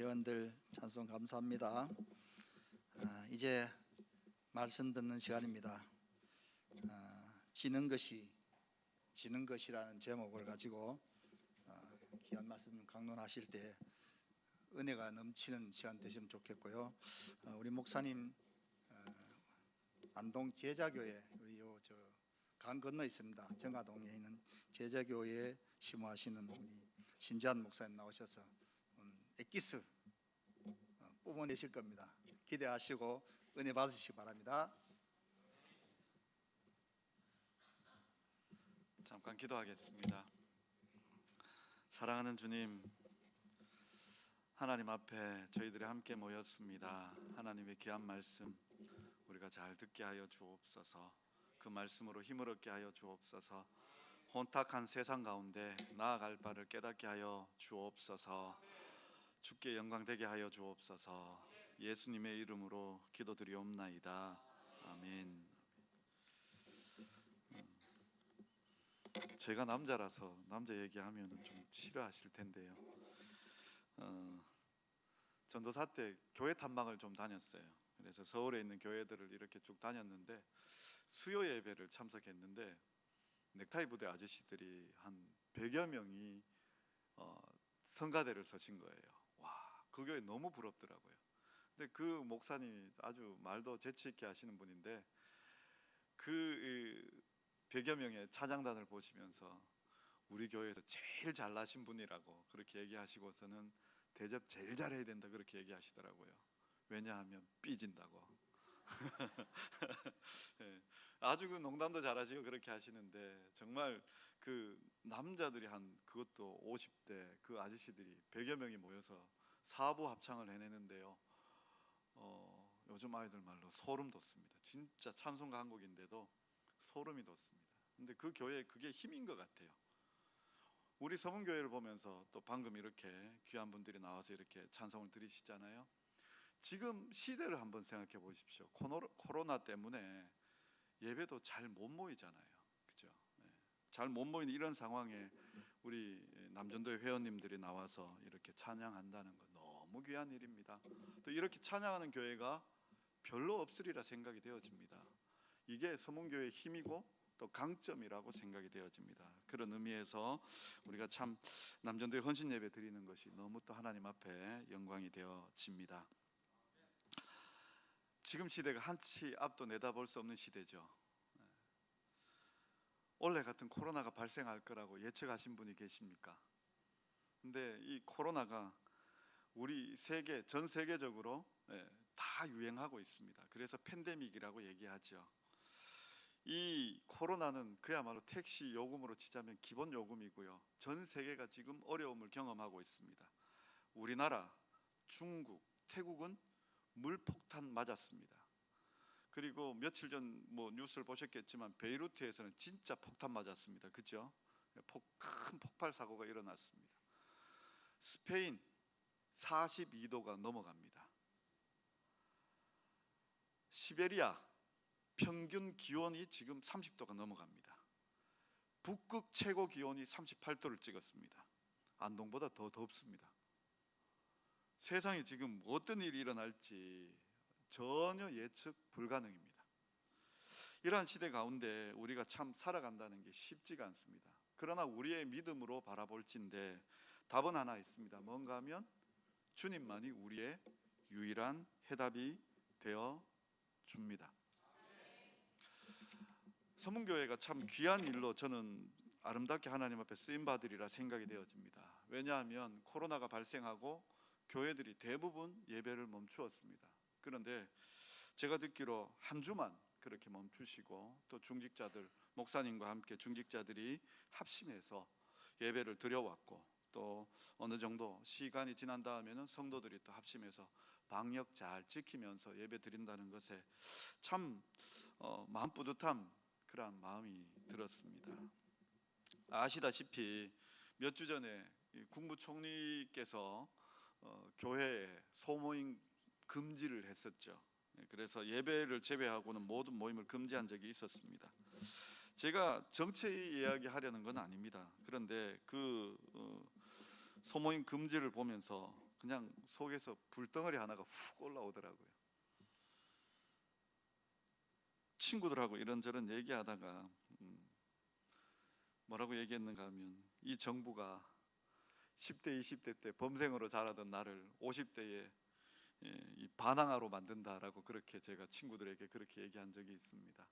회원들 찬송 감사합니다. 이제 말씀 듣는 시간입니다. 지는 것이라는 제목을 가지고 귀한 말씀 강론하실 때 은혜가 넘치는 시간 되시면 좋겠고요. 우리 목사님 안동 제자교회, 우리 강 건너 있습니다. 정화동에 있는 제자교회에 심호하시는 우리 신지한 목사님 나오셔서 엑기스 뿜어내실 겁니다. 기대하시고 은혜 받으시기 바랍니다. 잠깐 기도하겠습니다. 사랑하는 주님, 하나님 앞에 저희들이 함께 모였습니다. 하나님의 귀한 말씀 우리가 잘 듣게 하여 주옵소서. 그 말씀으로 힘을 얻게 하여 주옵소서. 혼탁한 세상 가운데 나아갈 바를 깨닫게 하여 주옵소서. 주께 영광 되게 하여 주옵소서. 예수님의 이름으로 기도드리옵나이다. 아멘. 제가 남자라서 남자 얘기하면 좀 싫어하실 텐데요. 전도사 때 교회 탐방을 좀 다녔어요. 그래서 서울에 있는 교회들을 이렇게 쭉 다녔는데 수요 예배를 참석했는데 넥타이 부대 아저씨들이 한 100여 명이 성가대를 서신 거예요. 와, 그 교회 너무 부럽더라고요. 근데 그 목사님이 아주 말도 재치 있게 하시는 분인데 그 100여 명의 찬양단을 보시면서 우리 교회에서 제일 잘나신 분이라고 그렇게 얘기하시고서는 대접 제일 잘해야 된다 그렇게 얘기하시더라고요. 왜냐하면 삐진다고. 네, 아주 그 농담도 잘하시고 그렇게 하시는데 정말 그 남자들이 한 그것도 50대 그 아저씨들이 100여 명이 모여서 사부 합창을 해내는데요. 요즘 아이들 말로 소름 돋습니다. 진짜 찬송가 한 곡인데도 소름이 돋습니다. 근데 그 교회에 그게 힘인 것 같아요. 우리 서문교회를 보면서 또 방금 이렇게 귀한 분들이 나와서 이렇게 찬송을 드리시잖아요. 지금 시대를 한번 생각해 보십시오. 코로나 때문에 예배도 잘 못 모이잖아요. 그죠? 네. 잘 못 모이는 이런 상황에 우리 남전도회 회원님들이 나와서 이렇게 찬양한다는 건 너무 귀한 일입니다. 또 이렇게 찬양하는 교회가 별로 없으리라 생각이 되어집니다. 이게 서문교회의 힘이고 또 강점이라고 생각이 되어집니다. 그런 의미에서 우리가 참 남전도회 헌신 예배 드리는 것이 너무 또 하나님 앞에 영광이 되어집니다. 지금 시대가 한치 앞도 내다볼 수 없는 시대죠. 올해 같은 코로나가 발생할 거라고 예측하신 분이 계십니까? 근데 이 코로나가 우리 전 세계적으로 다 유행하고 있습니다. 그래서 팬데믹이라고 얘기하죠. 이 코로나는 그야말로 택시 요금으로 치자면 기본 요금이고요. 전 세계가 지금 어려움을 경험하고 있습니다. 우리나라, 중국, 태국은 물폭탄 맞았습니다. 그리고 며칠 전 뉴스를 보셨겠지만 베이루트에서는 진짜 폭탄 맞았습니다. 그죠? 큰 폭발 사고가 일어났습니다. 스페인 42도가 넘어갑니다. 시베리아 평균 기온이 지금 30도가 넘어갑니다. 북극 최고 기온이 38도를 찍었습니다. 안동보다 더 덥습니다. 세상에 지금 어떤 일이 일어날지 전혀 예측 불가능입니다. 이러한 시대 가운데 우리가 참 살아간다는 게 쉽지가 않습니다. 그러나 우리의 믿음으로 바라볼진데 답은 하나 있습니다. 뭔가 하면 주님만이 우리의 유일한 해답이 되어 줍니다. 서문교회가 참 귀한 일로 저는 아름답게 하나님 앞에 쓰임받으리라 생각이 되어집니다. 왜냐하면 코로나가 발생하고 교회들이 대부분 예배를 멈추었습니다. 그런데 제가 듣기로 한 주만 그렇게 멈추시고 또 중직자들, 목사님과 함께 중직자들이 합심해서 예배를 드려왔고 또 어느 정도 시간이 지난 다음에는 성도들이 또 합심해서 방역 잘 지키면서 예배 드린다는 것에 참 마음 뿌듯함, 그러한 마음이 들었습니다. 아시다시피 몇 주 전에 국무총리께서 교회에 소모임 금지를 했었죠. 그래서 예배를 제외하고는 모든 모임을 금지한 적이 있었습니다. 제가 정치 이야기하려는 건 아닙니다. 그런데 그 소모임 금지를 보면서 그냥 속에서 불덩어리 하나가 훅 올라오더라고요. 친구들하고 이런저런 얘기하다가 뭐라고 얘기했는가 하면 이 정부가 10대 20대 때 범생으로 자라던 나를 50대에 이 반항아로 만든다라고 그렇게 제가 친구들에게 그렇게 얘기한 적이 있습니다.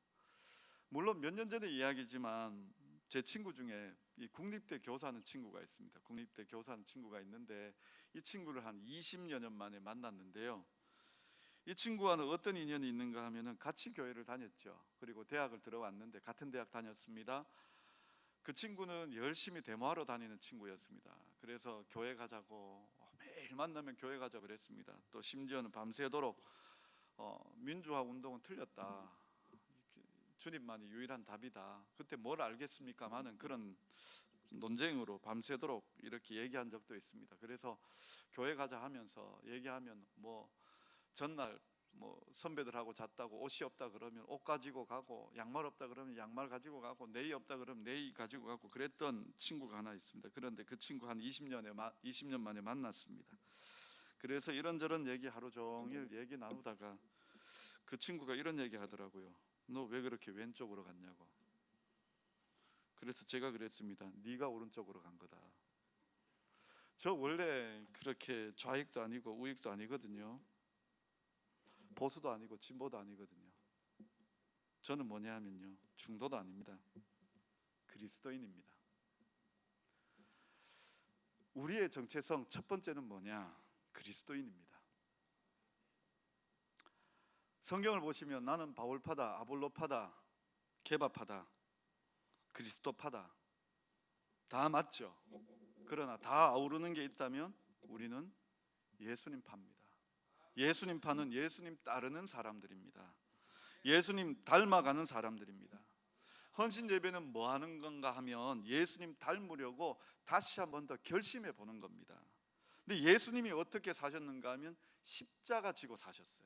물론 몇 년 전의 이야기지만 제 친구 중에 이 국립대 교사하는 친구가 있습니다. 국립대 교사하는 친구가 있는데 이 친구를 한 20여 년 만에 만났는데요. 이 친구와는 어떤 인연이 있는가 하면은 같이 교회를 다녔죠. 그리고 대학을 들어왔는데 같은 대학 다녔습니다. 그 친구는 열심히 데모하러 다니는 친구였습니다. 그래서 교회 가자고 매일 만나면 교회 가자고 그랬습니다. 또 심지어는 밤새도록 민주화 운동은 틀렸다, 주님만이 유일한 답이다, 그때 뭘 알겠습니까 하는 그런 논쟁으로 밤새도록 이렇게 얘기한 적도 있습니다. 그래서 교회 가자 하면서 얘기하면 뭐 전날 뭐 선배들하고 잤다고 옷이 없다 그러면 옷 가지고 가고, 양말 없다 그러면 양말 가지고 가고, 네이 없다 그러면 네이 가지고 가고 그랬던 친구가 하나 있습니다. 그런데 그 친구 한 20년 만에 만났습니다. 그래서 이런저런 얘기 하루 종일 얘기 나누다가 그 친구가 이런 얘기 하더라고요. 너 왜 그렇게 왼쪽으로 갔냐고. 그래서 제가 그랬습니다. 네가 오른쪽으로 간 거다. 저 원래 그렇게 좌익도 아니고 우익도 아니거든요. 보수도 아니고 진보도 아니거든요. 저는 뭐냐 하면요, 중도도 아닙니다. 그리스도인입니다. 우리의 정체성 첫 번째는 뭐냐? 그리스도인입니다. 성경을 보시면 나는 바울파다, 아볼로파다, 케바파다, 그리스도파다, 다 맞죠? 그러나 다 아우르는 게 있다면 우리는 예수님 파입니다. 예수님 파는 예수님 따르는 사람들입니다. 예수님 닮아가는 사람들입니다. 헌신 예배는 뭐 하는 건가 하면 예수님 닮으려고 다시 한 번 더 결심해 보는 겁니다. 근데 예수님이 어떻게 사셨는가 하면 십자가 지고 사셨어요.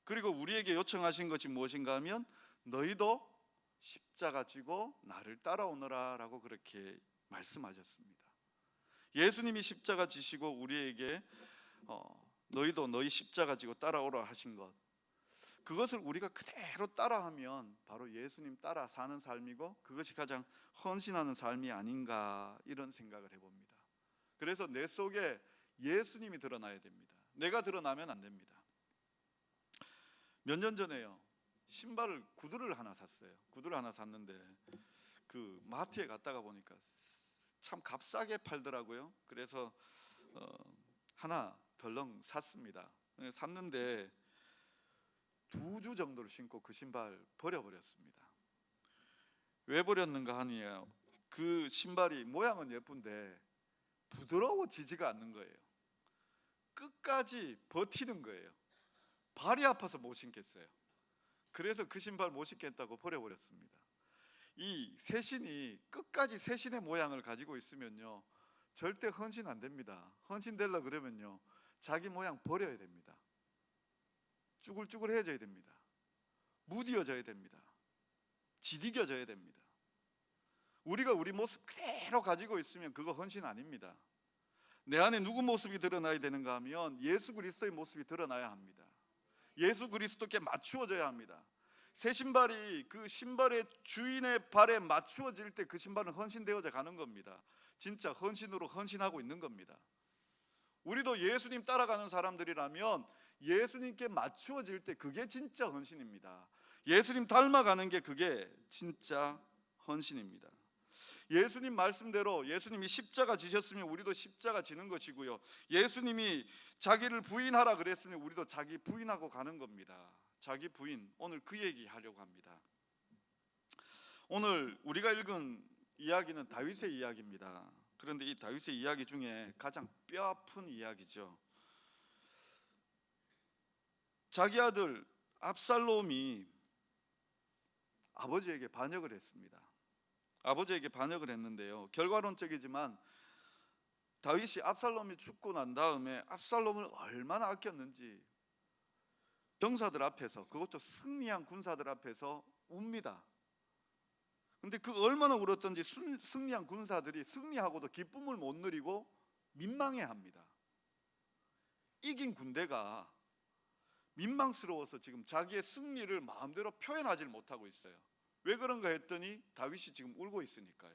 그리고 우리에게 요청하신 것이 무엇인가 하면 너희도 십자가 지고 나를 따라오너라 라고 그렇게 말씀하셨습니다. 예수님이 십자가 지시고 우리에게 너희도 너희 십자가 지고 따라오라 하신 것, 그것을 우리가 그대로 따라하면 바로 예수님 따라 사는 삶이고 그것이 가장 헌신하는 삶이 아닌가, 이런 생각을 해봅니다. 그래서 내 속에 예수님이 드러나야 됩니다. 내가 드러나면 안 됩니다. 몇 년 전에요, 구두를 하나 샀어요. 구두를 하나 샀는데 그 마트에 갔다가 보니까 참 값싸게 팔더라고요. 그래서 하나 덜렁 샀습니다. 샀는데 2주 정도를 신고 그 신발 버려버렸습니다. 왜 버렸는가 하니 그 신발이 모양은 예쁜데 부드러워지지가 않는 거예요. 끝까지 버티는 거예요. 발이 아파서 못 신겠어요. 그래서 그 신발 못 신겠다고 버려버렸습니다. 이 새신이 끝까지 새신의 모양을 가지고 있으면요, 절대 헌신 안 됩니다. 헌신 되려 그러면요, 자기 모양 버려야 됩니다. 쭈글쭈글해져야 됩니다. 무디어져야 됩니다. 지디겨져야 됩니다. 우리가 우리 모습 그대로 가지고 있으면 그거 헌신 아닙니다. 내 안에 누구 모습이 드러나야 되는가 하면 예수 그리스도의 모습이 드러나야 합니다. 예수 그리스도께 맞추어져야 합니다. 새 신발이 그 신발의 주인의 발에 맞추어질 때 그 신발은 헌신되어져 가는 겁니다. 진짜 헌신으로 헌신하고 있는 겁니다. 우리도 예수님 따라가는 사람들이라면 예수님께 맞추어질 때 그게 진짜 헌신입니다. 예수님 닮아가는 게 그게 진짜 헌신입니다. 예수님 말씀대로 예수님이 십자가 지셨으면 우리도 십자가 지는 것이고요, 예수님이 자기를 부인하라 그랬으면 우리도 자기 부인하고 가는 겁니다. 자기 부인, 오늘 그 얘기 하려고 합니다. 오늘 우리가 읽은 이야기는 다윗의 이야기입니다. 그런데 이 다윗의 이야기 중에 가장 뼈아픈 이야기죠. 자기 아들 압살롬이 아버지에게 반역을 했습니다. 아버지에게 반역을 했는데요, 결과론적이지만 다윗이 압살롬이 죽고 난 다음에 압살롬을 얼마나 아꼈는지 병사들 앞에서, 그것도 승리한 군사들 앞에서 웁니다. 근데 그 얼마나 울었던지 승리한 군사들이 승리하고도 기쁨을 못 누리고 민망해합니다. 이긴 군대가 민망스러워서 지금 자기의 승리를 마음대로 표현하지 못하고 있어요. 왜 그런가 했더니 다윗이 지금 울고 있으니까요.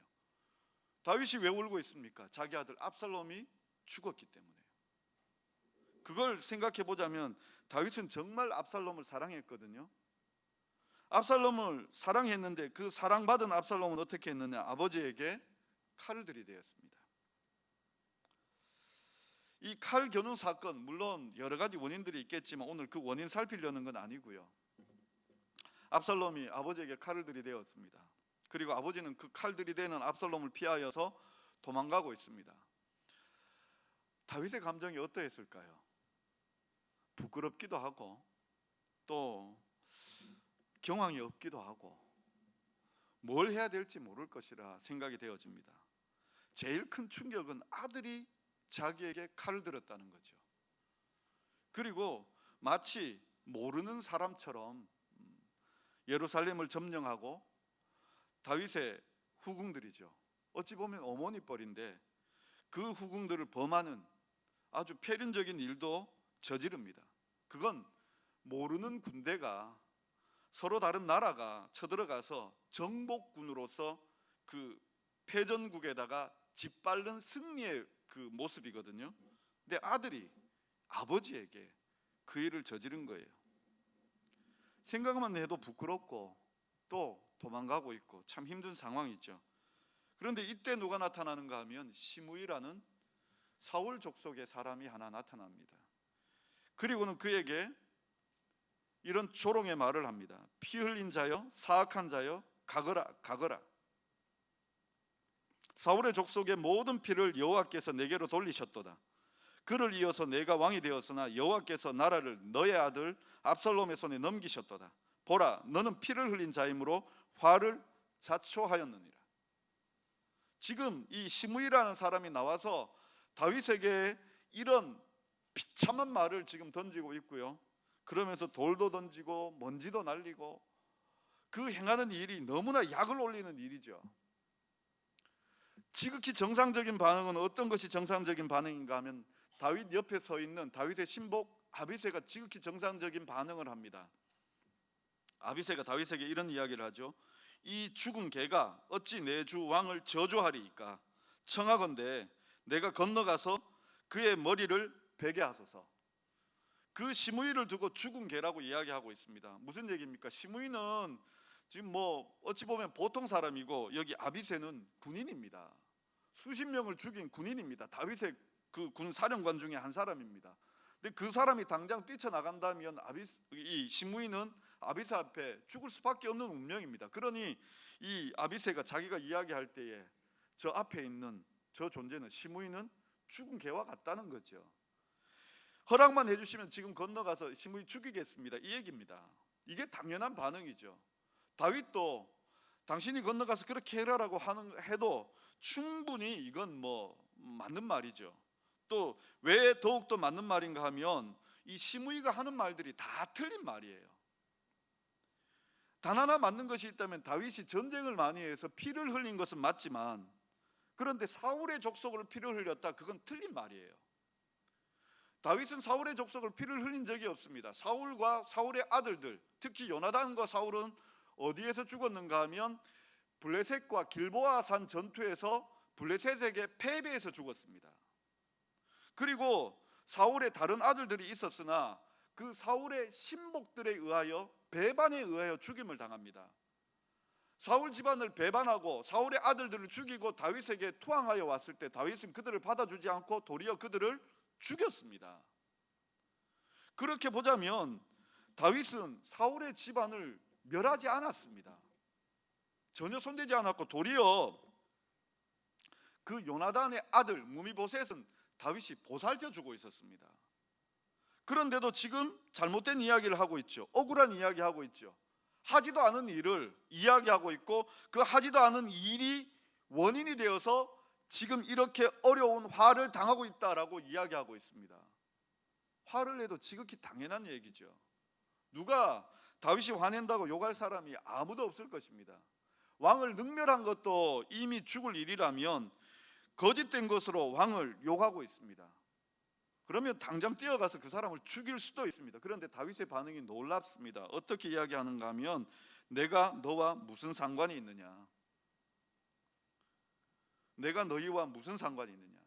다윗이 왜 울고 있습니까? 자기 아들 압살롬이 죽었기 때문에요. 그걸 생각해 보자면 다윗은 정말 압살롬을 사랑했거든요. 압살롬을 사랑했는데 그 사랑받은 압살롬은 어떻게 했느냐? 아버지에게 칼을 들이대었습니다. 이 칼 겨눈 사건, 물론 여러 가지 원인들이 있겠지만 오늘 그 원인 살피려는 건 아니고요. 압살롬이 아버지에게 칼을 들이대었습니다. 그리고 아버지는 그 칼 들이대는 압살롬을 피하여서 도망가고 있습니다. 다윗의 감정이 어떠했을까요? 부끄럽기도 하고 또 경황이 없기도 하고 뭘 해야 될지 모를 것이라 생각이 되어집니다. 제일 큰 충격은 아들이 자기에게 칼을 들었다는 거죠. 그리고 마치 모르는 사람처럼 예루살렘을 점령하고 다윗의 후궁들이죠. 어찌 보면 어머니 뻘인데 그 후궁들을 범하는 아주 폐륜적인 일도 저지릅니다. 그건 모르는 군대가 서로 다른 나라가 쳐들어가서 정복군으로서 그 패전국에다가 짓밟는 승리의 그 모습이거든요. 근데 아들이 아버지에게 그 일을 저지른 거예요. 생각만 해도 부끄럽고 또 도망가고 있고 참 힘든 상황이죠. 그런데 이때 누가 나타나는가 하면 시므이라는 사울 족속의 사람이 하나 나타납니다. 그리고는 그에게 이런 조롱의 말을 합니다. 피 흘린 자여, 사악한 자여, 가거라, 가거라. 사울의 족속의 모든 피를 여호와께서 내게로 돌리셨도다. 그를 이어서 내가 왕이 되었으나 여호와께서 나라를 너의 아들 압살롬의 손에 넘기셨도다. 보라, 너는 피를 흘린 자이므로 화를 자초하였느니라. 지금 이 시므이라는 사람이 나와서 다윗에게 이런 비참한 말을 지금 던지고 있고요. 그러면서 돌도 던지고 먼지도 날리고 그 행하는 일이 너무나 약을 올리는 일이죠. 지극히 정상적인 반응은 어떤 것이 정상적인 반응인가 하면 다윗 옆에 서 있는 다윗의 신복 아비새가 지극히 정상적인 반응을 합니다. 아비새가 다윗에게 이런 이야기를 하죠. 이 죽은 개가 어찌 내 주 왕을 저주하리이까? 청하건대 내가 건너가서 그의 머리를 베게 하소서. 그 시므이를 두고 죽은 개라고 이야기하고 있습니다. 무슨 얘기입니까? 시므이는 지금 뭐 어찌 보면 보통 사람이고 여기 아비새는 군인입니다. 수십 명을 죽인 군인입니다. 다윗의 그 군 사령관 중에 한 사람입니다. 근데 그 사람이 당장 뛰쳐나간다면 이 시므이는 아비새 앞에 죽을 수밖에 없는 운명입니다. 그러니 이 아비새가 자기가 이야기할 때에 저 앞에 있는 저 존재는 시므이는 죽은 개와 같다는 거죠. 허락만 해주시면 지금 건너가서 시므이 죽이겠습니다, 이 얘기입니다. 이게 당연한 반응이죠. 다윗도 당신이 건너가서 그렇게 해라라고 해도 충분히 이건 뭐 맞는 말이죠. 또 왜 더욱더 맞는 말인가 하면 이 시므이가 하는 말들이 다 틀린 말이에요. 단 하나 맞는 것이 있다면 다윗이 전쟁을 많이 해서 피를 흘린 것은 맞지만 그런데 사울의 족속을 피를 흘렸다, 그건 틀린 말이에요. 다윗은 사울의 족속을 피를 흘린 적이 없습니다. 사울과 사울의 아들들, 특히 요나단과 사울은 어디에서 죽었는가 하면 블레셋과 길보아 산 전투에서 블레셋에게 패배해서 죽었습니다. 그리고 사울의 다른 아들들이 있었으나 그 사울의 신복들에 의하여 배반에 의하여 죽임을 당합니다. 사울 집안을 배반하고 사울의 아들들을 죽이고 다윗에게 투항하여 왔을 때 다윗은 그들을 받아주지 않고 도리어 그들을 죽였습니다. 그렇게 보자면 다윗은 사울의 집안을 멸하지 않았습니다. 전혀 손대지 않았고 도리어 그 요나단의 아들 무미보셋은 다윗이 보살펴주고 있었습니다. 그런데도 지금 잘못된 이야기를 하고 있죠. 억울한 이야기하고 있죠. 하지도 않은 일을 이야기하고 있고 그 하지도 않은 일이 원인이 되어서 지금 이렇게 어려운 화를 당하고 있다라고 이야기하고 있습니다. 화를 내도 지극히 당연한 얘기죠. 누가 다윗이 화낸다고 욕할 사람이 아무도 없을 것입니다. 왕을 능멸한 것도 이미 죽을 일이라면 거짓된 것으로 왕을 욕하고 있습니다. 그러면 당장 뛰어가서 그 사람을 죽일 수도 있습니다. 그런데 다윗의 반응이 놀랍습니다. 어떻게 이야기하는가 하면 내가 너와 무슨 상관이 있느냐? 내가 너희와 무슨 상관이 있느냐?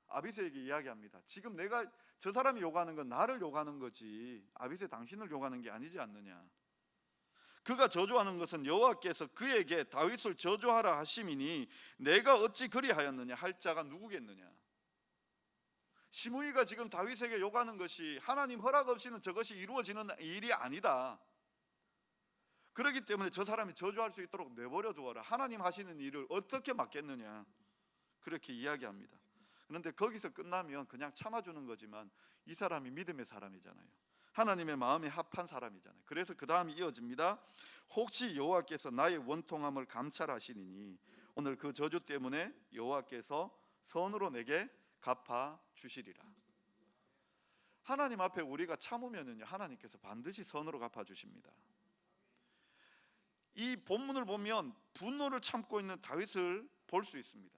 아비새에게 이야기합니다. 지금 내가 저 사람이 요구하는 건 나를 요구하는 거지 아비새 당신을 요구하는 게 아니지 않느냐? 그가 저주하는 것은 여호와께서 그에게 다윗을 저주하라 하심이니 내가 어찌 그리하였느냐 할 자가 누구겠느냐? 시므이가 지금 다윗에게 요구하는 것이 하나님 허락 없이는 저것이 이루어지는 일이 아니다. 그렇기 때문에 저 사람이 저주할 수 있도록 내버려 두어라. 하나님 하시는 일을 어떻게 막겠느냐? 그렇게 이야기합니다. 그런데 거기서 끝나면 그냥 참아주는 거지만 이 사람이 믿음의 사람이잖아요. 하나님의 마음에 합한 사람이잖아요. 그래서 그 다음이 이어집니다. 혹시 여호와께서 나의 원통함을 감찰하시니 오늘 그 저주 때문에 여호와께서 선으로 내게 갚아 주시리라. 하나님 앞에 우리가 참으면요 하나님께서 반드시 선으로 갚아 주십니다. 이 본문을 보면 분노를 참고 있는 다윗을 볼 수 있습니다.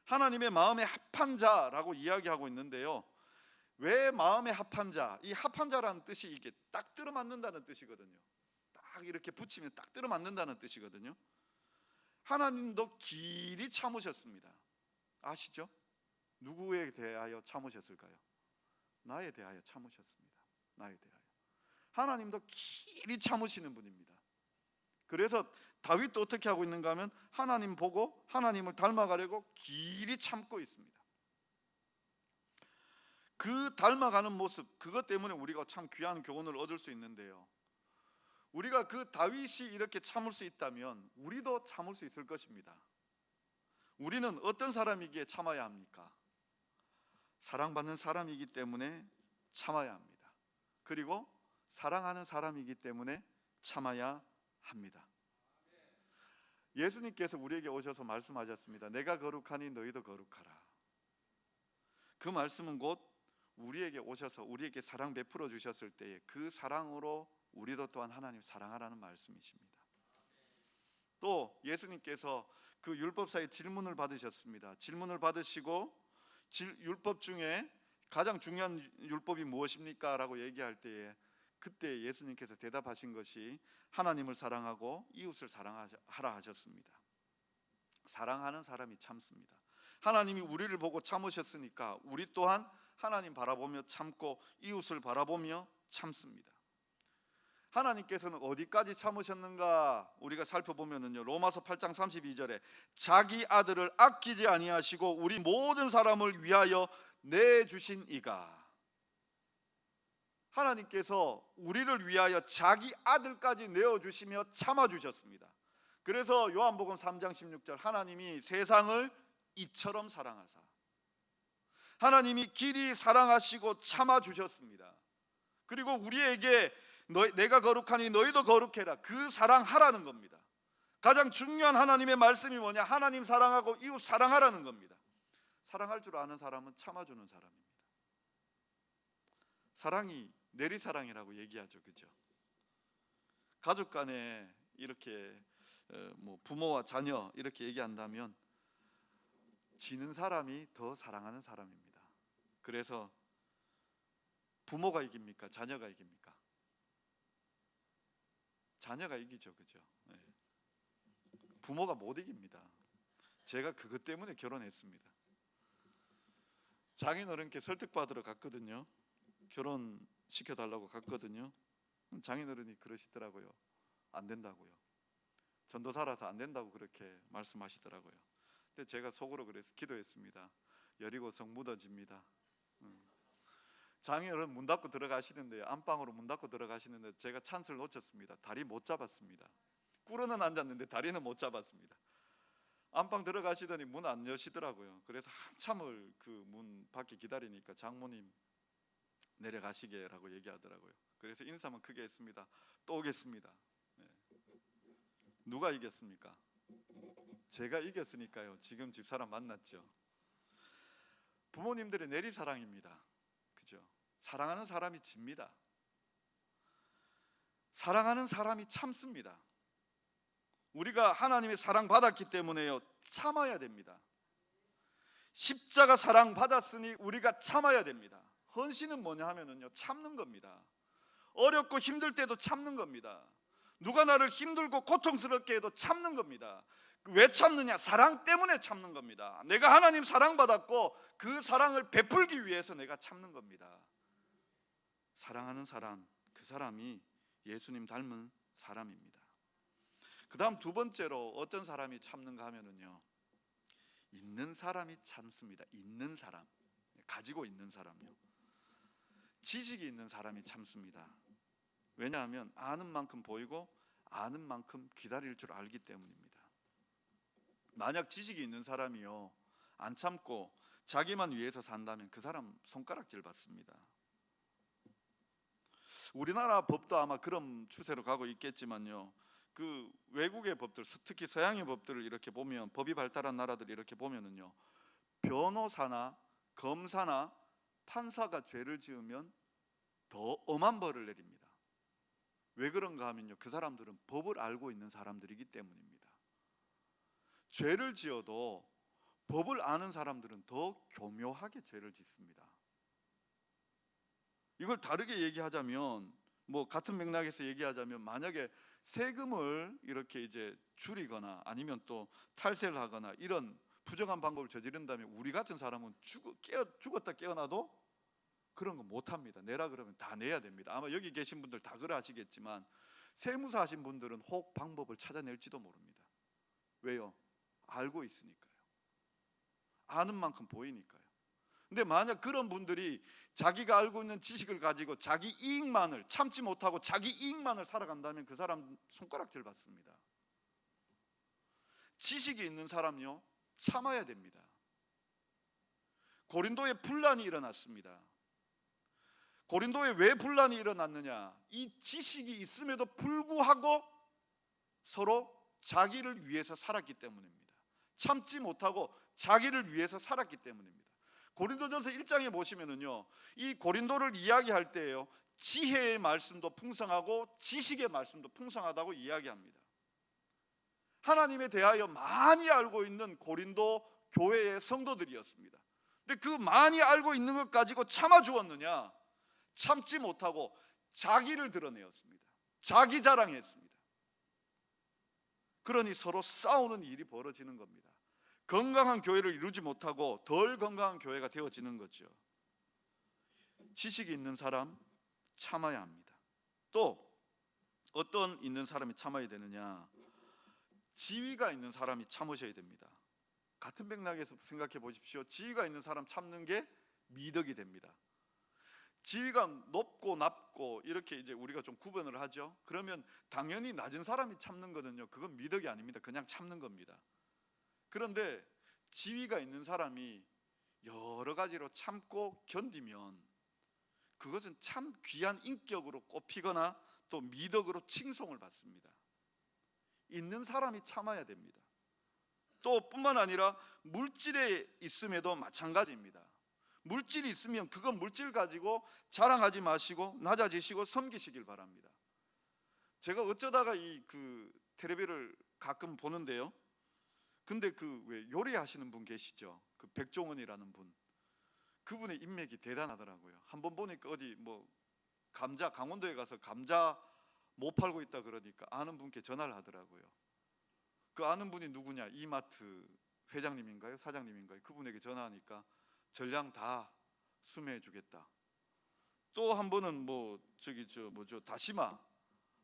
하나님의 마음에 합한 자라고 이야기하고 있는데요. 왜 마음에 합한 자? 이 합한 자라는 뜻이 이게 딱 들어맞는다는 뜻이거든요. 딱 이렇게 붙이면 딱 들어맞는다는 뜻이거든요. 하나님도 길이 참으셨습니다. 아시죠? 누구에 대하여 참으셨을까요? 나에 대하여 참으셨습니다. 나에 대하여. 하나님도 길이 참으시는 분입니다. 그래서 다윗도 어떻게 하고 있는가 하면 하나님 보고 하나님을 닮아가려고 길이 참고 있습니다. 그 닮아가는 모습, 그것 때문에 우리가 참 귀한 교훈을 얻을 수 있는데요. 우리가 그 다윗이 이렇게 참을 수 있다면 우리도 참을 수 있을 것입니다. 우리는 어떤 사람이기에 참아야 합니까? 사랑받는 사람이기 때문에 참아야 합니다. 그리고 사랑하는 사람이기 때문에 참아야 합니다. 예수님께서 우리에게 오셔서 말씀하셨습니다. 내가 거룩하니 너희도 거룩하라. 그 말씀은 곧 우리에게 오셔서 우리에게 사랑 베풀어 주셨을 때에 그 사랑으로 우리도 또한 하나님 사랑하라는 말씀이십니다. 또 예수님께서 그 율법사의 질문을 받으셨습니다. 질문을 받으시고 율법 중에 가장 중요한 율법이 무엇입니까? 라고 얘기할 때에 그때 예수님께서 대답하신 것이 하나님을 사랑하고 이웃을 사랑하라 하셨습니다. 사랑하는 사람이 참습니다. 하나님이 우리를 보고 참으셨으니까 우리 또한 하나님 바라보며 참고 이웃을 바라보며 참습니다. 하나님께서는 어디까지 참으셨는가 우리가 살펴보면요 로마서 8장 32절에 자기 아들을 아끼지 아니하시고 우리 모든 사람을 위하여 내주신 이가, 하나님께서 우리를 위하여 자기 아들까지 내어주시며 참아주셨습니다. 그래서 요한복음 3장 16절 하나님이 세상을 이처럼 사랑하사, 하나님이 길이 사랑하시고 참아주셨습니다. 그리고 우리에게 내가 거룩하니 너희도 거룩해라, 그 사랑하라는 겁니다. 가장 중요한 하나님의 말씀이 뭐냐? 하나님 사랑하고 이웃 사랑하라는 겁니다. 사랑할 줄 아는 사람은 참아주는 사람입니다. 사랑이 내리사랑이라고 얘기하죠, 그죠? 가족 간에 이렇게 부모와 자녀 이렇게 얘기한다면 지는 사람이 더 사랑하는 사람입니다. 그래서 부모가 이깁니까? 자녀가 이깁니까? 자녀가 이기죠, 그죠? 네. 부모가 못 이깁니다. 제가 그것 때문에 결혼했습니다. 장인어른께 설득받으러 갔거든요. 결혼시켜달라고 갔거든요. 장인어른이 그러시더라고요. 안 된다고요. 전도사라서 안 된다고 그렇게 말씀하시더라고요. 근데 제가 속으로 그래서 기도했습니다. 여리고성 묻어집니다. 장인어른 문 닫고 들어가시는데, 안방으로 문 닫고 들어가시는데 제가 찬스를 놓쳤습니다. 다리 못 잡았습니다. 꿇어는 앉았는데 다리는 못 잡았습니다. 안방 들어가시더니 문 안 여시더라고요. 그래서 한참을 그 문 밖에 기다리니까 장모님 내려가시게라고 얘기하더라고요. 그래서 인사만 크게 했습니다. 또 오겠습니다. 네. 누가 이겼습니까? 제가 이겼으니까요. 지금 집사람 만났죠. 부모님들의 내리사랑입니다. 그죠? 사랑하는 사람이 집니다. 사랑하는 사람이 참습니다. 우리가 하나님의 사랑 받았기 때문에요 참아야 됩니다. 십자가 사랑 받았으니 우리가 참아야 됩니다. 헌신은 뭐냐 하면은요, 참는 겁니다. 어렵고 힘들 때도 참는 겁니다. 누가 나를 힘들고 고통스럽게 해도 참는 겁니다. 왜 참느냐? 사랑 때문에 참는 겁니다. 내가 하나님 사랑받았고 그 사랑을 베풀기 위해서 내가 참는 겁니다. 사랑하는 사람, 그 사람이 예수님 닮은 사람입니다. 그 다음 두 번째로 어떤 사람이 참는가 하면은요, 있는 사람이 참습니다. 있는 사람, 가지고 있는 사람요. 지식이 있는 사람이 참습니다. 왜냐하면 아는 만큼 보이고 아는 만큼 기다릴 줄 알기 때문입니다. 만약 지식이 있는 사람이요, 안 참고 자기만 위해서 산다면 그 사람 손가락질 받습니다. 우리나라 법도 아마 그런 추세로 가고 있겠지만요, 그 외국의 법들, 특히 서양의 법들을 이렇게 보면, 법이 발달한 나라들 이렇게 보면은요, 변호사나 검사나 판사가 죄를 지으면 더 엄한 벌을 내립니다. 왜 그런가 하면요, 그 사람들은 법을 알고 있는 사람들이기 때문입니다. 죄를 지어도 법을 아는 사람들은 더 교묘하게 죄를 짓습니다. 이걸 다르게 얘기하자면, 뭐 같은 맥락에서 얘기하자면, 만약에 세금을 이렇게 이제 줄이거나 아니면 또 탈세를 하거나 이런 부정한 방법을 저지른다면 우리 같은 사람은 죽었다 깨어나도 그런 거 못합니다. 내라 그러면 다 내야 됩니다. 아마 여기 계신 분들 다 그러 하시겠지만 세무사 하신 분들은 혹 방법을 찾아낼지도 모릅니다. 왜요? 알고 있으니까요. 아는 만큼 보이니까요. 근데 만약 그런 분들이 자기가 알고 있는 지식을 가지고 자기 이익만을 참지 못하고 자기 이익만을 살아간다면 그 사람 손가락질 받습니다. 지식이 있는 사람요, 참아야 됩니다. 고린도에 분란이 일어났습니다. 고린도에 왜 분란이 일어났느냐? 이 지식이 있음에도 불구하고 서로 자기를 위해서 살았기 때문입니다. 참지 못하고 자기를 위해서 살았기 때문입니다. 고린도전서 1장에 보시면은요, 이 고린도를 이야기할 때에요, 지혜의 말씀도 풍성하고 지식의 말씀도 풍성하다고 이야기합니다. 하나님에 대하여 많이 알고 있는 고린도 교회의 성도들이었습니다. 근데 그 많이 알고 있는 것 가지고 참아 주었느냐? 참지 못하고 자기를 드러내었습니다. 자기 자랑했습니다. 그러니 서로 싸우는 일이 벌어지는 겁니다. 건강한 교회를 이루지 못하고 덜 건강한 교회가 되어지는 거죠. 지식이 있는 사람 참아야 합니다. 또 어떤 있는 사람이 참아야 되느냐? 지위가 있는 사람이 참으셔야 됩니다. 같은 맥락에서 생각해 보십시오. 지위가 있는 사람 참는 게 미덕이 됩니다. 지위가 높고 낮고 이렇게 이제 우리가 좀 구분을 하죠. 그러면 당연히 낮은 사람이 참는 거는요, 그건 미덕이 아닙니다. 그냥 참는 겁니다. 그런데 지위가 있는 사람이 여러 가지로 참고 견디면 그것은 참 귀한 인격으로 꼽히거나 또 미덕으로 칭송을 받습니다. 있는 사람이 참아야 됩니다. 또 뿐만 아니라 물질에 있음에도 마찬가지입니다. 물질이 있으면 그건 물질 가지고 자랑하지 마시고 낮아지시고 섬기시길 바랍니다. 제가 어쩌다가 이 텔레비를 가끔 보는데요, 근데 왜 요리하시는 분 계시죠? 백종원이라는 분, 그분의 인맥이 대단하더라고요. 한번 보니까 어디 뭐 감자, 강원도에 가서 감자 못 팔고 있다 그러니까 아는 분께 전화를 하더라고요. 그 아는 분이 누구냐? 이마트 회장님인가요? 사장님인가요? 그분에게 전화하니까 전량 다 수매해 주겠다. 또 한 번은 다시마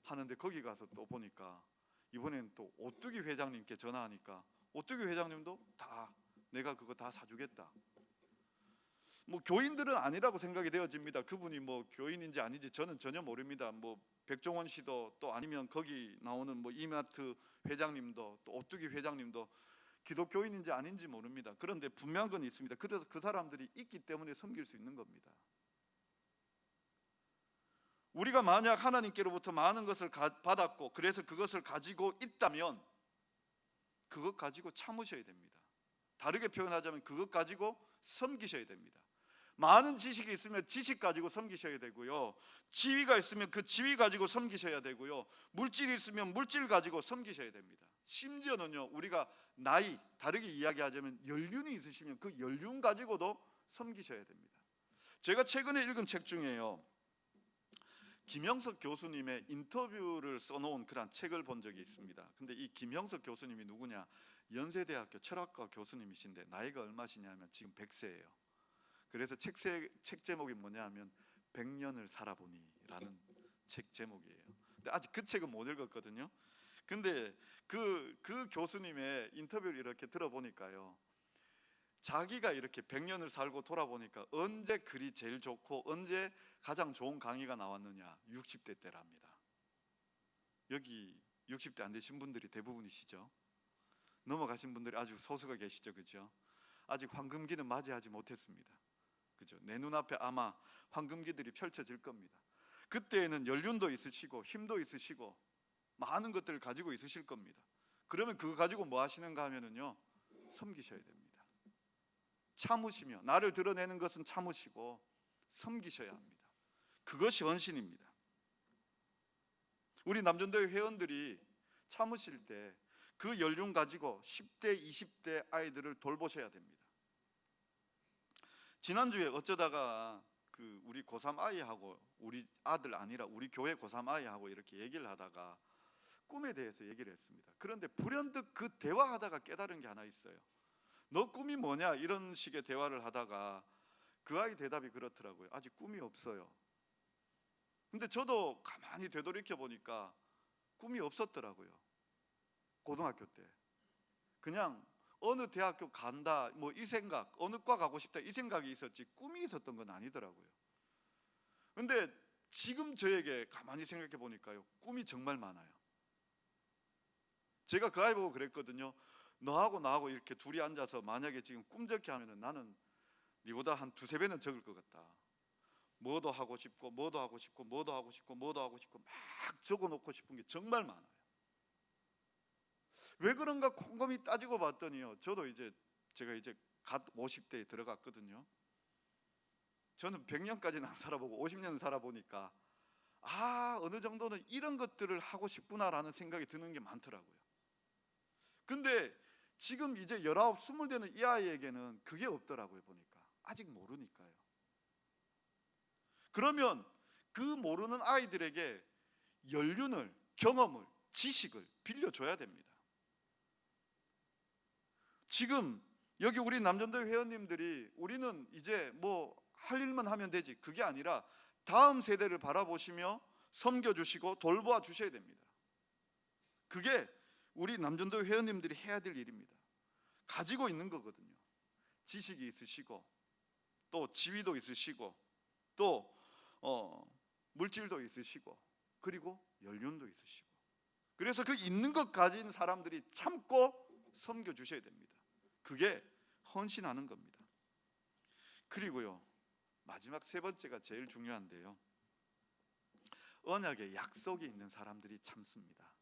하는데 거기 가서 또 보니까 이번엔 또 오뚜기 회장님께 전화하니까 오뚜기 회장님도 다 내가 그거 다 사주겠다. 뭐 교인들은 아니라고 생각이 되어집니다. 그분이 뭐 교인인지 아닌지 저는 전혀 모릅니다. 뭐 백종원 씨도 또 아니면 거기 나오는 뭐 이마트 회장님도 또 오뚜기 회장님도 기독교인인지 아닌지 모릅니다. 그런데 분명한 건 있습니다. 그래서 그 사람들이 있기 때문에 섬길 수 있는 겁니다. 우리가 만약 하나님께로부터 많은 것을 받았고 그래서 그것을 가지고 있다면 그것 가지고 참으셔야 됩니다. 다르게 표현하자면 그것 가지고 섬기셔야 됩니다. 많은 지식이 있으면 지식 가지고 섬기셔야 되고요, 지위가 있으면 그 지위 가지고 섬기셔야 되고요, 물질이 있으면 물질 가지고 섬기셔야 됩니다. 심지어는요, 우리가 나이 다르게 이야기하자면 연륜이 있으시면 그 연륜 가지고도 섬기셔야 됩니다. 제가 최근에 읽은 책 중에요, 김영석 교수님의 인터뷰를 써놓은 그런 책을 본 적이 있습니다. 근데 이 김영석 교수님이 누구냐? 연세대학교 철학과 교수님이신데 나이가 얼마시냐면 지금 100세예요. 그래서 책 제목이 뭐냐 하면 100년을 살아보니 라는 책 제목이에요. 근데 아직 그 책은 못 읽었거든요. 근데 그 교수님의 인터뷰를 이렇게 들어보니까요, 자기가 이렇게 100년을 살고 돌아보니까 언제 글이 제일 좋고 언제 가장 좋은 강의가 나왔느냐, 60대 때랍니다. 여기 60대 안 되신 분들이 대부분이시죠. 넘어가신 분들이 아주 소수가 계시죠, 그죠? 아직 황금기는 맞이하지 못했습니다, 그죠? 내 눈앞에 아마 황금기들이 펼쳐질 겁니다. 그때에는 연륜도 있으시고 힘도 있으시고 많은 것들을 가지고 있으실 겁니다. 그러면 그거 가지고 뭐 하시는가 하면은요, 섬기셔야 됩니다. 참으시며, 나를 드러내는 것은 참으시고 섬기셔야 합니다. 그것이 헌신입니다. 우리 남전도회 회원들이 참으실 때 그 연륜 가지고 10대, 20대 아이들을 돌보셔야 됩니다. 지난주에 어쩌다가 그 우리 고3 아이하고, 우리 아들 아니라 우리 교회 고3 아이하고 이렇게 얘기를 하다가 꿈에 대해서 얘기를 했습니다. 그런데 불현듯 그 대화하다가 깨달은 게 하나 있어요. 너 꿈이 뭐냐? 이런 식의 대화를 하다가 그 아이 대답이 그렇더라고요. 아직 꿈이 없어요. 근데 저도 가만히 되돌이켜 보니까 꿈이 없었더라고요. 고등학교 때 그냥 어느 대학교 간다 뭐 이 생각, 어느 과 가고 싶다 이 생각이 있었지 꿈이 있었던 건 아니더라고요. 근데 지금 저에게 가만히 생각해 보니까요, 꿈이 정말 많아요. 제가 그 아이 보고 그랬거든요. 너하고 나하고 이렇게 둘이 앉아서 만약에 지금 꿈 적기 하면은 나는 네보다 한 두세 배는 적을 것 같다. 뭐도 하고 싶고 뭐도 하고 싶고 뭐도 하고 싶고 뭐도 하고 싶고 막 적어놓고 싶은 게 정말 많아요. 왜 그런가 곰곰이 따지고 봤더니요, 저도 제가 이제 갓 50대에 들어갔거든요. 저는 100년까지는 안 살아보고 50년 살아보니까 어느 정도는 이런 것들을 하고 싶구나라는 생각이 드는 게 많더라고요. 근데 지금 이제 19, 20 되는 이 아이에게는 그게 없더라고요. 보니까 아직 모르니까요. 그러면 그 모르는 아이들에게 연륜을, 경험을, 지식을 빌려줘야 됩니다. 지금 여기 우리 남전도회 회원님들이 우리는 이제 뭐 할 일만 하면 되지, 그게 아니라 다음 세대를 바라보시며 섬겨주시고 돌보아 주셔야 됩니다. 그게 우리 남전도회 회원님들이 해야 될 일입니다. 가지고 있는 거거든요. 지식이 있으시고 또 지위도 있으시고 또 물질도 있으시고 그리고 연륜도 있으시고, 그래서 그 있는 것 가진 사람들이 참고 섬겨주셔야 됩니다. 그게 헌신하는 겁니다. 그리고요, 마지막 세 번째가 제일 중요한데요, 언약의 약속이 있는 사람들이 참습니다.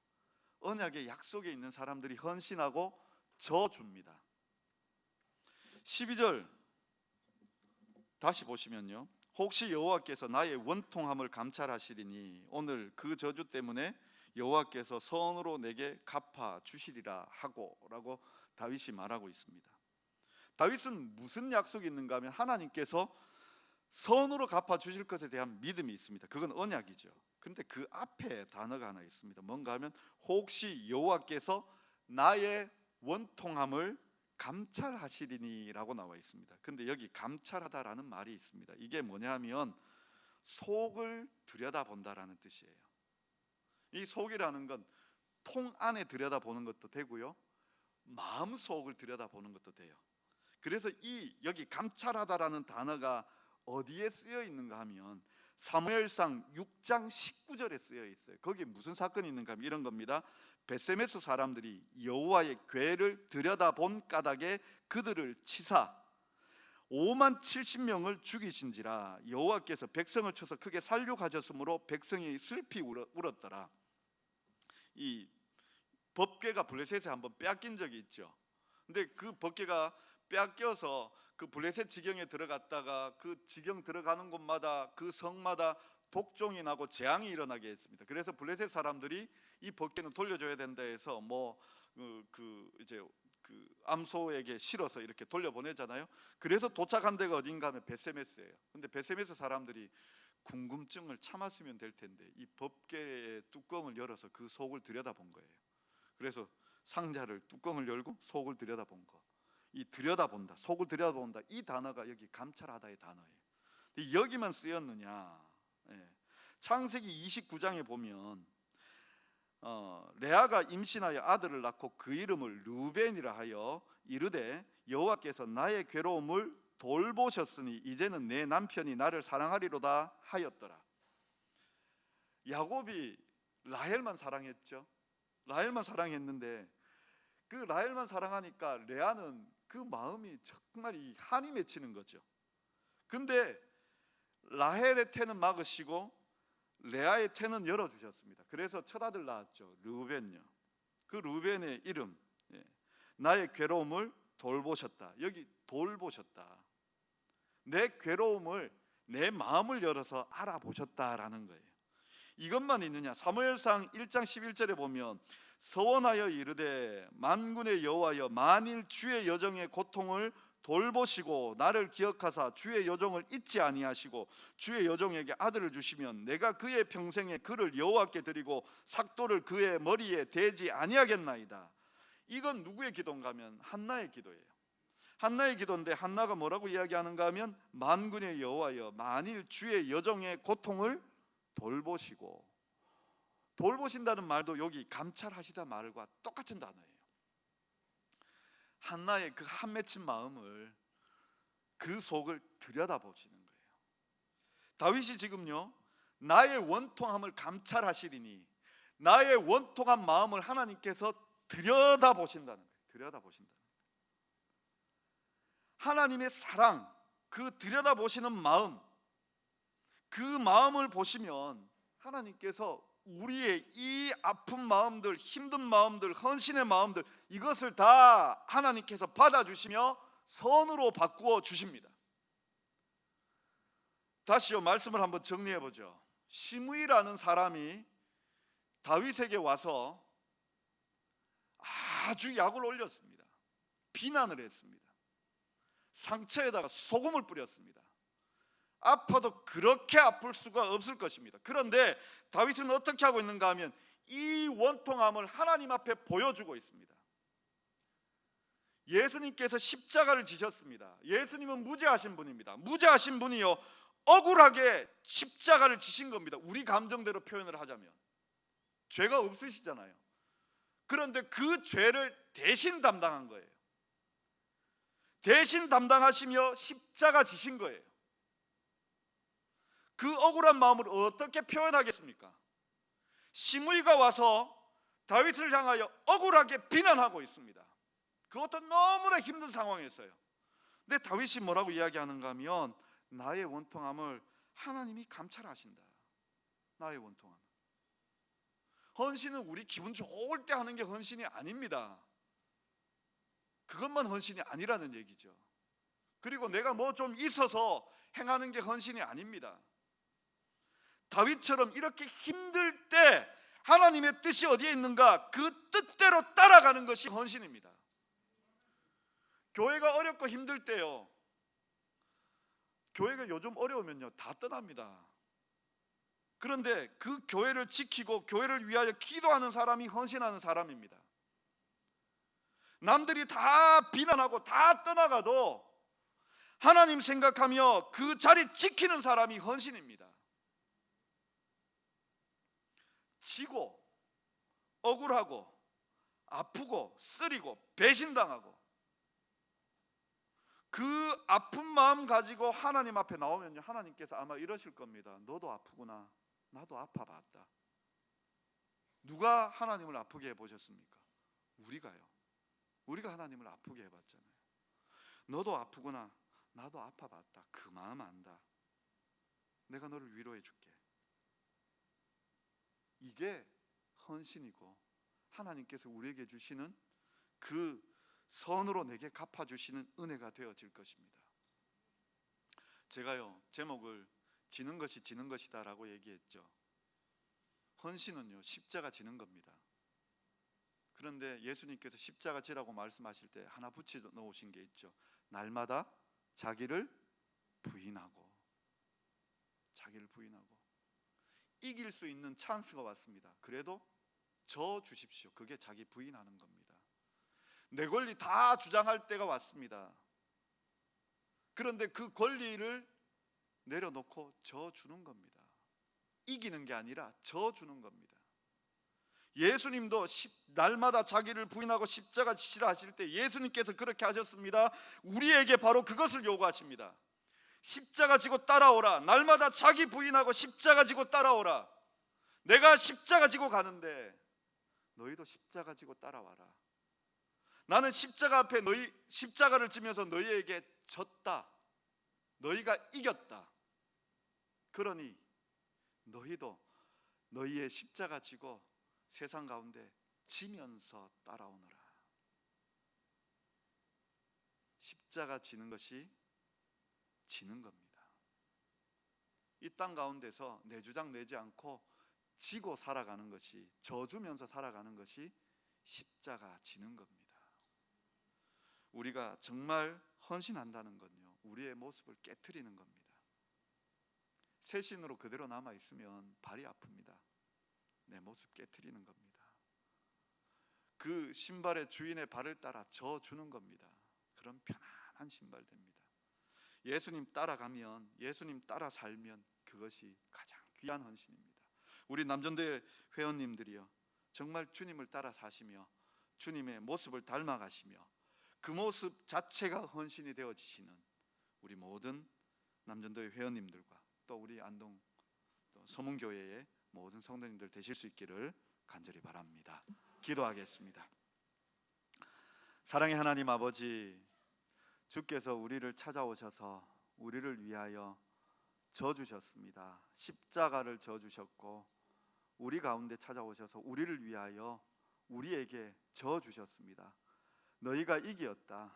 언약의 약속에 있는 사람들이 헌신하고 져줍니다. 12절 다시 보시면요, 혹시 여호와께서 나의 원통함을 감찰하시리니 오늘 그 저주 때문에 여호와께서 선으로 내게 갚아 주시리라 하고 라고 다윗이 말하고 있습니다. 다윗은 무슨 약속이 있는가 하면 하나님께서 선으로 갚아 주실 것에 대한 믿음이 있습니다. 그건 언약이죠. 근데 그 앞에 단어가 하나 있습니다. 뭔가 하면 혹시 여호와께서 나의 원통함을 감찰하시리니 라고 나와 있습니다. 근데 여기 감찰하다라는 말이 있습니다. 이게 뭐냐면 속을 들여다본다라는 뜻이에요. 이 속이라는 건 통 안에 들여다보는 것도 되고요, 마음속을 들여다보는 것도 돼요. 그래서 여기 감찰하다라는 단어가 어디에 쓰여 있는가 하면 사무엘상 6장 19절에 쓰여 있어요. 거기에 무슨 사건이 있는가 하면 이런 겁니다. 베세메스 사람들이 여호와의 궤를 들여다본 까닭에 그들을 치사 5만 70명을 죽이신지라 여호와께서 백성을 쳐서 크게 살육하셨으므로 백성이 슬피 울었더라. 이 법궤가 블레셋에 한번 빼앗긴 적이 있죠. 근데 그 법궤가 빼앗겨서 그 블레셋 지경에 들어갔다가 그 지경 들어가는 곳마다 그 성마다 독종이 나고 재앙이 일어나게 했습니다. 그래서 블레셋 사람들이 이 법궤는 돌려줘야 된다 해서 뭐 이제 그 암소에게 실어서 이렇게 돌려보내잖아요. 그래서 도착한 데가 어딘가 하면 베세메스예요. 근데 베세메스 사람들이 궁금증을 참았으면 될 텐데 이 법궤의 뚜껑을 열어서 그 속을 들여다본 거예요. 그래서 상자를 뚜껑을 열고 속을 들여다본 거. 이 들여다본다, 속을 들여다본다, 이 단어가 여기 감찰하다의 단어예요. 근데 여기만 쓰였느냐? 창세기 29장에 보면 레아가 임신하여 아들을 낳고 그 이름을 르벤이라 하여 이르되 여호와께서 나의 괴로움을 돌보셨으니 이제는 내 남편이 나를 사랑하리로다 하였더라. 야곱이 라헬만 사랑했죠. 라헬만 사랑했는데 그 라헬만 사랑하니까 레아는 그 마음이 정말 이 한이 맺히는 거죠. 근데 라헬의 태는 막으시고 레아의 태는 열어주셨습니다. 그래서 첫 아들 낳았죠. 르우벤요. 그 르우벤의 이름, 나의 괴로움을 돌보셨다. 여기 돌보셨다. 내 괴로움을, 내 마음을 열어서 알아보셨다라는 거예요. 이것만 있느냐? 사무엘상 1장 11절에 보면 서원하여 이르되 만군의 여호와여 만일 주의 여정의 고통을 돌보시고 나를 기억하사 주의 여종을 잊지 아니하시고 주의 여종에게 아들을 주시면 내가 그의 평생에 그를 여호와께 드리고 삭도를 그의 머리에 대지 아니하겠나이다. 이건 누구의 기도인가 하면 한나의 기도예요. 한나의 기도인데 한나가 뭐라고 이야기하는가 하면 만군의 여호와여 만일 주의 여종의 고통을 돌보시고, 돌보신다는 말도 여기 감찰하시다 말과 똑같은 단어예요. 한나의 그 한 맺힌 마음을, 그 속을 들여다보시는 거예요. 다윗이 지금요 나의 원통함을 감찰하시리니 나의 원통한 마음을 하나님께서 들여다보신다는 거예요. 들여다보신다는 거예요. 하나님의 사랑, 그 들여다보시는 마음, 그 마음을 보시면 하나님께서 우리의 이 아픈 마음들, 힘든 마음들, 헌신의 마음들, 이것을 다 하나님께서 받아주시며 선으로 바꾸어 주십니다. 다시요 말씀을 한번 정리해 보죠. 시므이라는 사람이 다윗에게 와서 아주 약을 올렸습니다. 비난을 했습니다. 상처에다가 소금을 뿌렸습니다. 아파도 그렇게 아플 수가 없을 것입니다. 그런데 다윗은 어떻게 하고 있는가 하면 이 원통함을 하나님 앞에 보여주고 있습니다. 예수님께서 십자가를 지셨습니다. 예수님은 무죄하신 분입니다. 무죄하신 분이요 억울하게 십자가를 지신 겁니다. 우리 감정대로 표현을 하자면 죄가 없으시잖아요. 그런데 그 죄를 대신 담당한 거예요. 대신 담당하시며 십자가 지신 거예요. 그 억울한 마음을 어떻게 표현하겠습니까? 시므이가 와서 다윗을 향하여 억울하게 비난하고 있습니다. 그것도 너무나 힘든 상황이었어요. 근데 다윗이 뭐라고 이야기하는가 하면 나의 원통함을 하나님이 감찰하신다. 나의 원통함. 헌신은 우리 기분 좋을 때 하는 게 헌신이 아닙니다. 그것만 헌신이 아니라는 얘기죠. 그리고 내가 뭐 좀 있어서 행하는 게 헌신이 아닙니다. 다윗처럼 이렇게 힘들 때 하나님의 뜻이 어디에 있는가, 그 뜻대로 따라가는 것이 헌신입니다. 교회가 어렵고 힘들 때요, 교회가 요즘 어려우면요 다 떠납니다. 그런데 그 교회를 지키고 교회를 위하여 기도하는 사람이 헌신하는 사람입니다. 남들이 다 비난하고 다 떠나가도 하나님 생각하며 그 자리 지키는 사람이 헌신입니다. 지고 억울하고 아프고 쓰리고 배신당하고 그 아픈 마음 가지고 하나님 앞에 나오면요 하나님께서 아마 이러실 겁니다. 너도 아프구나. 나도 아파봤다. 누가 하나님을 아프게 해보셨습니까? 우리가요. 우리가 하나님을 아프게 해봤잖아요. 너도 아프구나. 나도 아파봤다. 그 마음 안다. 내가 너를 위로해 줄게. 이게 헌신이고 하나님께서 우리에게 주시는 그 선으로 내게 갚아주시는 은혜가 되어질 것입니다. 제가요 제목을 지는 것이 지는 것이다 라고 얘기했죠. 헌신은요 십자가 지는 겁니다. 그런데 예수님께서 십자가 지라고 말씀하실 때 하나 붙여 놓으신 게 있죠. 날마다 자기를 부인하고, 자기를 부인하고. 이길 수 있는 찬스가 왔습니다. 그래도 져 주십시오. 그게 자기 부인하는 겁니다. 내 권리 다 주장할 때가 왔습니다. 그런데 그 권리를 내려놓고 져 주는 겁니다. 이기는 게 아니라 져 주는 겁니다. 예수님도 날마다 자기를 부인하고 십자가 지시라 하실 때 예수님께서 그렇게 하셨습니다. 우리에게 바로 그것을 요구하십니다. 십자가 지고 따라오라. 날마다 자기 부인하고 십자가 지고 따라오라. 내가 십자가 지고 가는데 너희도 십자가 지고 따라와라. 나는 십자가 앞에 십자가를 지면서 너희에게 졌다. 너희가 이겼다. 그러니 너희도 너희의 십자가 지고 세상 가운데 지면서 따라오너라. 십자가 지는 것이 지는 겁니다. 이 땅 가운데서 내 주장 내지 않고 지고 살아가는 것이, 져주면서 살아가는 것이 십자가 지는 겁니다. 우리가 정말 헌신한다는 건요, 우리의 모습을 깨트리는 겁니다. 새 신으로 그대로 남아 있으면 발이 아픕니다. 내 모습 깨트리는 겁니다. 그 신발의 주인의 발을 따라 져주는 겁니다. 그럼 편안한 신발 됩니다. 예수님 따라가면, 예수님 따라 살면 그것이 가장 귀한 헌신입니다. 우리 남전도회 회원님들이요, 정말 주님을 따라 사시며 주님의 모습을 닮아가시며 그 모습 자체가 헌신이 되어지시는 우리 모든 남전도회 회원님들과 또 우리 안동 또 서문교회의 모든 성도님들 되실 수 있기를 간절히 바랍니다. 기도하겠습니다. 사랑의 하나님 아버지, 주께서 우리를 찾아오셔서 우리를 위하여 져주셨습니다. 십자가를 져주셨고 우리 가운데 찾아오셔서 우리를 위하여 우리에게 져주셨습니다. 너희가 이기었다.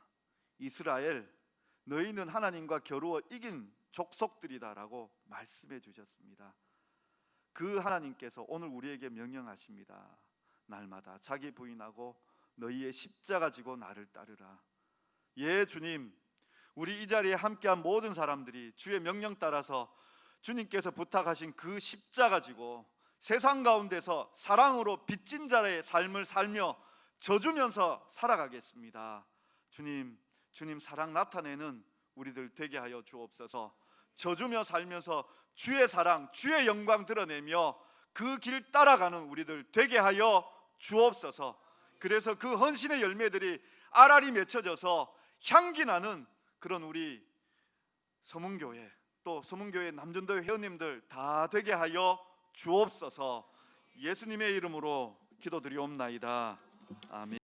이스라엘, 너희는 하나님과 겨루어 이긴 족속들이다 라고 말씀해 주셨습니다. 그 하나님께서 오늘 우리에게 명령하십니다. 날마다 자기 부인하고 너희의 십자가 지고 나를 따르라. 예, 주님, 우리 이 자리에 함께한 모든 사람들이 주의 명령 따라서 주님께서 부탁하신 그 십자가 지고 세상 가운데서 사랑으로 빚진 자의 삶을 살며 져주면서 살아가겠습니다. 주님 사랑 나타내는 우리들 되게 하여 주옵소서. 져주며 살면서 주의 사랑, 주의 영광 드러내며 그 길 따라가는 우리들 되게 하여 주옵소서. 그래서 그 헌신의 열매들이 알알이 맺혀져서 향기 나는 그런 우리 서문교회, 또 서문교회 남전도회 회원님들 다 되게 하여 주옵소서. 예수님의 이름으로 기도드리옵나이다. 아멘.